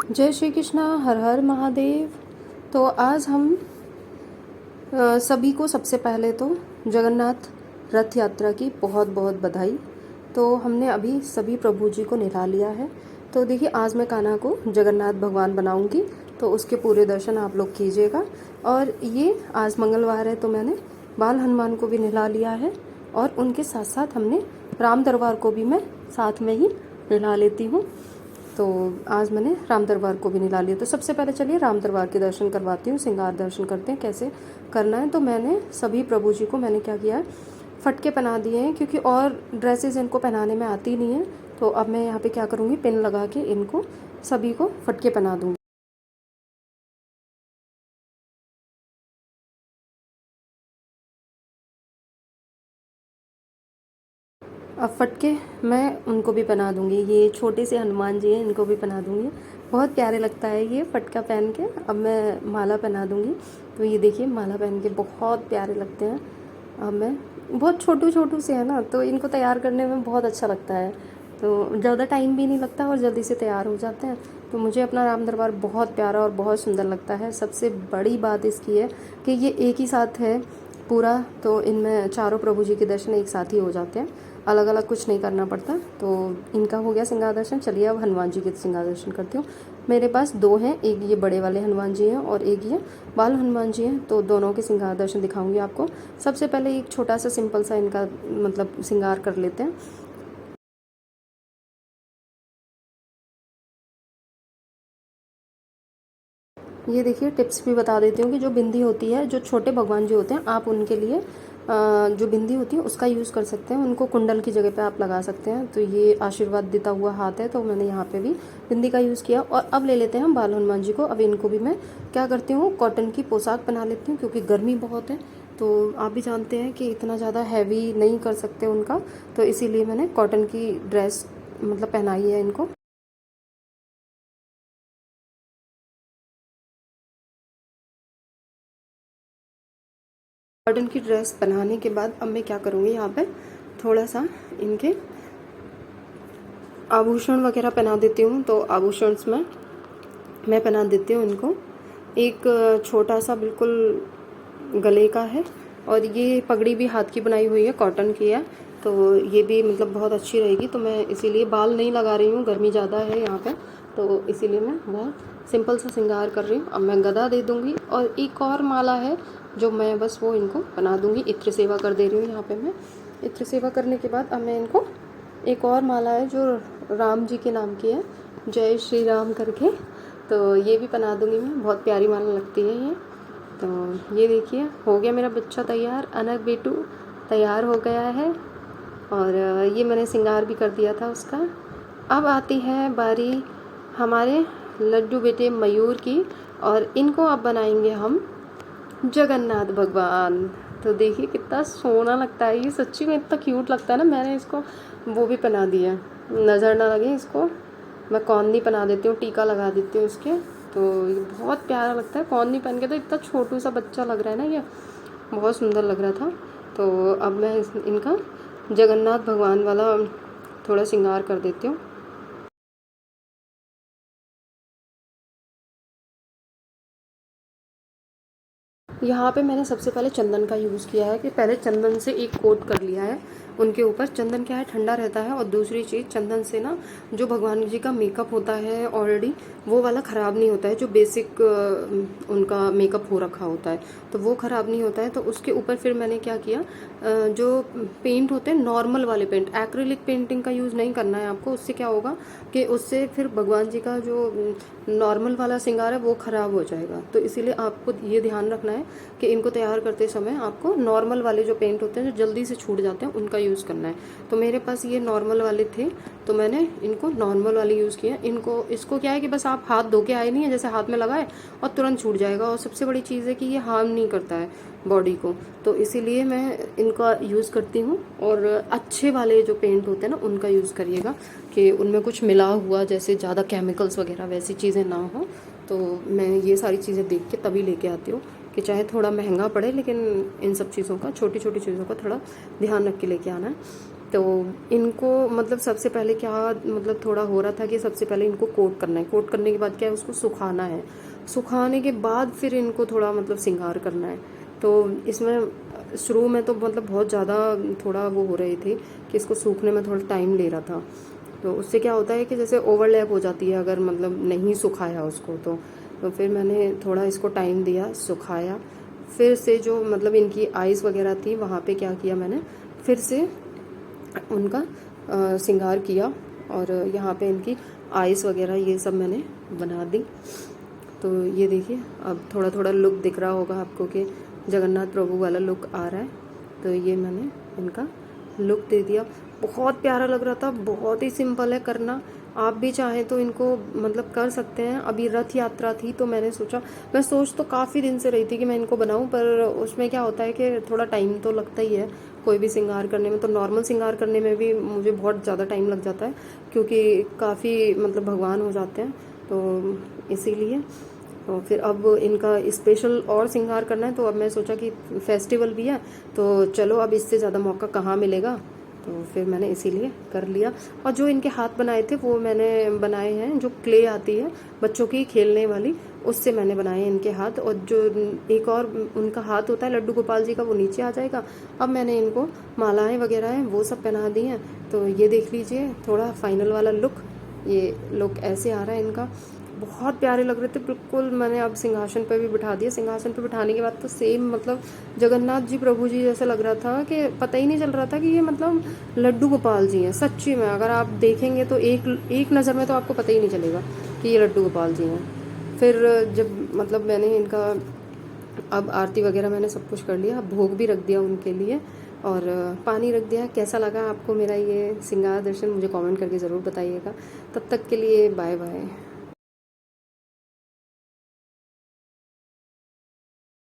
जय श्री कृष्णा, हर हर महादेव। तो आज हम सभी को सबसे पहले तो जगन्नाथ रथ यात्रा की बहुत बहुत बधाई। तो हमने अभी सभी प्रभु जी को निभा लिया है। तो देखिए, आज मैं कान्हा को जगन्नाथ भगवान बनाऊंगी, तो उसके पूरे दर्शन आप लोग कीजिएगा। और ये आज मंगलवार है, तो मैंने बाल हनुमान को भी निभा लिया है, और उनके साथ साथ हमने राम दरबार को भी मैं साथ में ही निभा लेती हूँ। तो आज मैंने राम दरबार को भी निभा लिया। तो सबसे पहले चलिए राम दरबार के दर्शन करवाती हूँ, श्रृंगार दर्शन करते हैं कैसे करना है। तो मैंने सभी प्रभु जी को मैंने क्या किया है, फटके पहना दिए हैं, क्योंकि और ड्रेसेस इनको पहनाने में आती नहीं है। तो अब मैं यहाँ पे क्या करूँगी, पिन लगा के इनको सभी को फटके पहना दूँगी। अब फटके मैं उनको भी पहना दूँगी। ये छोटे से हनुमान जी हैं, इनको भी पहना दूँगी। बहुत प्यारे लगता है ये फटका पहन के। अब मैं माला पहना दूँगी। तो ये देखिए, माला पहन के बहुत प्यारे लगते हैं। अब मैं बहुत छोटू छोटू से है ना, तो इनको तैयार करने में बहुत अच्छा लगता है। तो ज़्यादा टाइम भी नहीं लगता और जल्दी से तैयार हो जाते हैं। तो मुझे अपना राम दरबार बहुत प्यारा और बहुत सुंदर लगता है। सबसे बड़ी बात इसकी है कि ये एक ही साथ है पूरा, तो इनमें चारों प्रभु जी के दर्शन एक साथ ही हो जाते हैं, अलग अलग कुछ नहीं करना पड़ता। तो इनका हो गया श्रृंगार दर्शन। चलिए अब हनुमान जी के श्रृंगार दर्शन करती हूँ। मेरे पास दो हैं, एक ये बड़े वाले हनुमान जी हैं और एक ये बाल हनुमान जी हैं। तो दोनों के श्रृंगार दर्शन दिखाऊंगी आपको। सबसे पहले एक छोटा सा सिंपल सा इनका मतलब श्रृंगार कर लेते हैं। ये देखिए, टिप्स भी बता देती हूँ कि जो बिंदी होती है, जो छोटे भगवान जी होते हैं, आप उनके लिए जो बिंदी होती है उसका यूज़ कर सकते हैं। उनको कुंडल की जगह पे आप लगा सकते हैं। तो ये आशीर्वाद देता हुआ हाथ है, तो मैंने यहाँ पे भी बिंदी का यूज़ किया। और अब ले लेते हैं हम बाल हनुमान जी को। अब इनको भी मैं क्या करती हूँ, कॉटन की पोशाक पहना लेती हूँ, क्योंकि गर्मी बहुत है। तो आप भी जानते हैं कि इतना ज़्यादा हैवी नहीं कर सकते उनका, तो इसीलिए मैंने कॉटन की ड्रेस मतलब पहनाई है इनको। कॉटन की ड्रेस पहनाने के बाद अब मैं क्या करूँगी, यहाँ पे थोड़ा सा इनके आभूषण वगैरह पहना देती हूँ। तो आभूषण में मैं पहना देती हूँ इनको। एक छोटा सा बिल्कुल गले का है, और ये पगड़ी भी हाथ की बनाई हुई है, कॉटन की है। तो ये भी मतलब बहुत अच्छी रहेगी। तो मैं इसीलिए बाल नहीं लगा रही हूँ, गर्मी ज़्यादा है यहाँ पे, तो इसीलिए मैं बहुत सिंपल सा श्रृंगार कर रही हूँ। अब मैं गदा दे दूँगी, और एक और माला है जो मैं बस वो इनको बना दूँगी। इत्र सेवा कर दे रही हूँ यहाँ पे मैं। इत्र सेवा करने के बाद अब मैं इनको एक और माला है जो राम जी के नाम की है, जय श्री राम करके, तो ये भी बना दूँगी मैं। बहुत प्यारी माला लगती है ये। तो ये देखिए, हो गया मेरा बच्चा तैयार, अनक बेटू तैयार हो गया है। और ये मैंने श्रृंगार भी कर दिया था उसका। अब आती है बारी हमारे लड्डू बेटे मयूर की, और इनको अब बनाएंगे हम जगन्नाथ भगवान। तो देखिए कितना सोना लगता है ये, सच्ची में इतना क्यूट लगता है ना। मैंने इसको वो भी पहना दिया, नज़र ना लगे इसको मैं कौंदी पहना देती हूँ, टीका लगा देती हूँ इसके। तो ये बहुत प्यारा लगता है कौंदी पहन के। तो इतना छोटू सा बच्चा लग रहा है ना, ये बहुत सुंदर लग रहा था। तो अब मैं इनका जगन्नाथ भगवान वाला थोड़ा श्रृंगार कर देती हूँ। यहाँ पे मैंने सबसे पहले चंदन का यूज़ किया है, कि पहले चंदन से एक कोट कर लिया है उनके ऊपर। चंदन क्या है, ठंडा रहता है। और दूसरी चीज़, चंदन से ना जो भगवान जी का मेकअप होता है ऑलरेडी, वो वाला ख़राब नहीं होता है। जो बेसिक उनका मेकअप हो रखा होता है, तो वो ख़राब नहीं होता है। तो उसके ऊपर फिर मैंने क्या किया, जो पेंट होते हैं नॉर्मल वाले पेंट, एक्रिलिक पेंटिंग का यूज़ नहीं करना है आपको। उससे क्या होगा कि उससे फिर भगवान जी का जो नॉर्मल वाला श्रृंगार है वो ख़राब हो जाएगा। तो इसीलिए आपको ये ध्यान रखना है कि इनको तैयार करते समय आपको नॉर्मल वाले जो पेंट होते हैं, जो जल्दी से छूट जाते हैं, उनका यूज़ करना है। तो मेरे पास ये नॉर्मल वाले थे, तो मैंने इनको नॉर्मल वाले यूज़ किया। इसको क्या है कि बस आप हाथ धो के आए नहीं है, जैसे हाथ में लगाए और तुरंत छूट जाएगा। और सबसे बड़ी चीज़ है कि ये हार्म नहीं करता है बॉडी को, तो इसीलिए मैं इनका यूज़ करती हूँ। और अच्छे वाले जो पेंट होते हैं ना, उनका यूज़ करिएगा, कि उनमें कुछ मिला हुआ, जैसे ज़्यादा केमिकल्स वगैरह वैसी चीज़ें ना हो। तो मैं ये सारी चीज़ें देख के तभी लेके आती हूँ, कि चाहे थोड़ा महंगा पड़े, लेकिन इन सब चीज़ों का, छोटी छोटी चीज़ों का थोड़ा ध्यान रख के लेके आना है। तो इनको मतलब सबसे पहले क्या मतलब थोड़ा हो रहा था कि सबसे पहले इनको कोट करना है, कोट करने के बाद क्या है उसको सुखाना है, सुखाने के बाद फिर इनको थोड़ा मतलब श्रृंगार करना है। तो इसमें शुरू में तो मतलब बहुत ज़्यादा थोड़ा वो हो रही थी कि इसको सूखने में थोड़ा टाइम ले रहा था। तो उससे क्या होता है कि जैसे ओवरलैप हो जाती है अगर मतलब नहीं सुखाया उसको तो फिर मैंने थोड़ा इसको टाइम दिया, सुखाया, फिर से जो मतलब इनकी आइज़ वगैरह थी वहाँ पे क्या किया मैंने, फिर से उनका श्रृंगार किया और यहाँ पे इनकी आइज़ वगैरह ये सब मैंने बना दी। तो ये देखिए अब थोड़ा थोड़ा लुक दिख रहा होगा आपको कि जगन्नाथ प्रभु वाला लुक आ रहा है। तो ये मैंने इनका लुक दे दिया, बहुत प्यारा लग रहा था, बहुत ही सिंपल है करना, आप भी चाहें तो इनको मतलब कर सकते हैं। अभी रथ यात्रा थी तो मैंने सोचा, मैं सोच तो काफ़ी दिन से रही थी कि मैं इनको बनाऊं, पर उसमें क्या होता है कि थोड़ा टाइम तो लगता ही है कोई भी श्रृंगार करने में। तो नॉर्मल श्रृंगार करने में भी मुझे बहुत ज़्यादा टाइम लग जाता है क्योंकि काफ़ी मतलब भगवान हो जाते हैं, तो इसीलिए। तो फिर अब इनका स्पेशल और श्रृंगार करना है, तो अब मैं सोचा कि फेस्टिवल भी है तो चलो अब इससे ज़्यादा मौका कहाँ मिलेगा, तो फिर मैंने इसीलिए कर लिया। और जो इनके हाथ बनाए थे वो मैंने बनाए हैं, जो क्ले आती है बच्चों की खेलने वाली, उससे मैंने बनाए हैं इनके हाथ। और जो एक और उनका हाथ होता है लड्डू गोपाल जी का, वो नीचे आ जाएगा। अब मैंने इनको मालाएं वगैरह हैं वो सब पहना दी हैं। तो ये देख लीजिए थोड़ा फाइनल वाला लुक, ये लुक ऐसे आ रहा है इनका, बहुत प्यारे लग रहे थे बिल्कुल। मैंने अब सिंहासन पर भी बिठा दिया, सिंहासन पर बिठाने के बाद तो सेम मतलब जगन्नाथ जी प्रभु जी जैसा लग रहा था कि पता ही नहीं चल रहा था कि ये मतलब लड्डू गोपाल जी हैं सच्ची में। अगर आप देखेंगे तो एक नज़र में तो आपको पता ही नहीं चलेगा कि ये लड्डू गोपाल जी हैं। फिर जब मतलब मैंने इनका अब आरती वगैरह मैंने सब कुछ कर लिया, भोग भी रख दिया उनके लिए और पानी रख दिया। कैसा लगा आपको मेरा ये श्रृंगार दर्शन मुझे कमेंट करके ज़रूर बताइएगा। तब तक के लिए बाय बाय।